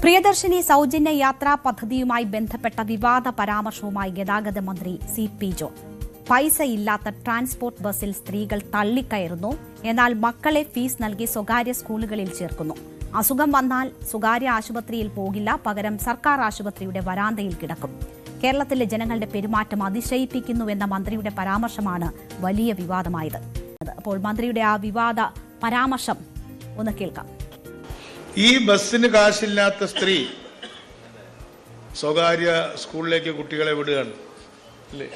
പ്രിയദർശിനി സൗജന്യ യാത്രാ പദ്ധതിയുമായി ബന്ധപ്പെട്ട വിവാദ പരാമർശവുമായി ഗതാഗത മന്ത്രി സി.പി. ജോൺ. പൈസയില്ലാത്ത ട്രാൻസ്പോർട്ട് ബസ്സിൽ സ്ത്രീകൾ തള്ളിക്കയറുന്നു. എന്നാൽ മക്കളെ ഫീസ് നൽകി സ്വകാര്യ സ്കൂളുകളിൽ ചേർക്കുന്നു. അസുഖം വന്നാൽ സ്വകാര്യ ആശുപത്രിയിൽ പോകില്ല, പകരം സർക്കാർ ആശുപത്രിയുടെ വരാന്തയിൽ കിടക്കും. കേരളത്തിലെ ജനങ്ങളുടെ പെരുമാറ്റം അതിശയിപ്പിക്കുന്നുവെന്ന മന്ത്രിയുടെ പരാമർശമാണ് വലിയ വിവാദമായത്. അപ്പോൾ മന്ത്രിയുടെ ആ വിവാദ പരാമർശം ഒന്ന് കേൾക്കാം. ഈ ബസ്സിന് കാശില്ലാത്ത സ്ത്രീ സ്വകാര്യ സ്കൂളിലേക്ക് കുട്ടികളെ വിടുകയാണ് അല്ലേ?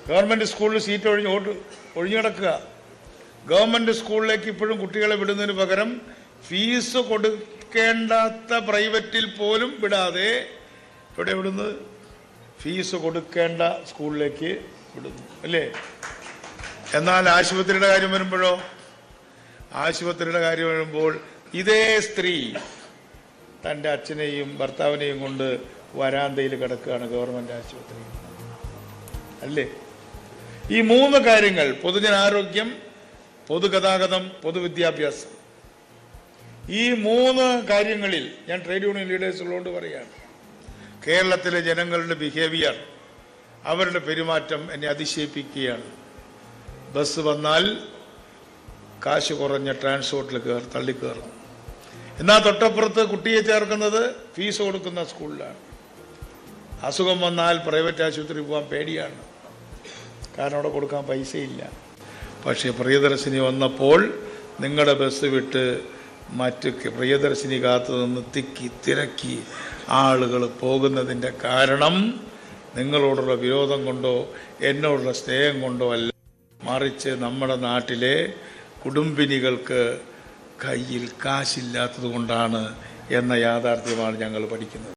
ഗവൺമെന്റ് സ്കൂളിൽ സീറ്റ് ഒഴിഞ്ഞു കിടക്കുക. ഗവൺമെന്റ് സ്കൂളിലേക്ക് ഇപ്പോഴും കുട്ടികളെ വിടുന്നതിന് പകരം ഫീസ് കൊടുക്കേണ്ടാത്ത പ്രൈവറ്റിൽ പോലും വിടാതെ ഇവിടെ വിടുന്നത് ഫീസ് കൊടുക്കേണ്ട സ്കൂളിലേക്ക് വിടുന്നു അല്ലേ? എന്നാൽ ആശുപത്രിയുടെ കാര്യം വരുമ്പോൾ ഇതേ സ്ത്രീ തൻ്റെ അച്ഛനെയും ഭർത്താവിനെയും കൊണ്ട് വരാന്തയിൽ കിടക്കുകയാണ് ഗവൺമെന്റ് ആശുപത്രി അല്ലേ? ഈ മൂന്ന് കാര്യങ്ങൾ, പൊതുജനാരോഗ്യം, പൊതുഗതാഗതം, പൊതുവിദ്യാഭ്യാസം, ഈ മൂന്ന് കാര്യങ്ങളിൽ ഞാൻ ട്രേഡ് യൂണിയൻ ലീഡേഴ്സുകളോട് പറയുകയാണ്, കേരളത്തിലെ ജനങ്ങളുടെ ബിഹേവിയർ, അവരുടെ പെരുമാറ്റം എന്നെ അതിശയിപ്പിക്കുകയാണ്. ബസ് വന്നാൽ കാശ് കുറഞ്ഞ ട്രാൻസ്പോർട്ടിൽ തള്ളിക്കയറും. എന്നാൽ തൊട്ടപ്പുറത്ത് കുട്ടിയെ ചേർക്കുന്നത് ഫീസ് കൊടുക്കുന്ന സ്കൂളിലാണ്. അസുഖം വന്നാൽ പ്രൈവറ്റ് ആശുപത്രി പോകാൻ പേടിയാണ്, കാരണം അവിടെ കൊടുക്കാൻ പൈസയില്ല. പക്ഷേ പ്രിയദർശിനി വന്നപ്പോൾ നിങ്ങളുടെ ബസ് വിട്ട് മറ്റ് പ്രിയദർശിനി കാത്തു നിന്ന് തിരക്കി ആളുകൾ പോകുന്നതിൻ്റെ കാരണം നിങ്ങളോടുള്ള വിരോധം കൊണ്ടോ എന്നോടുള്ള സ്നേഹം കൊണ്ടോ അല്ല, മറിച്ച് നമ്മുടെ നാട്ടിലെ കുടുംബിനികൾക്ക് കയ്യിൽ കാശില്ലാത്തത് കൊണ്ടാണ് എന്ന യാഥാർത്ഥ്യമാണ് ഞങ്ങൾ പഠിക്കുന്നത്.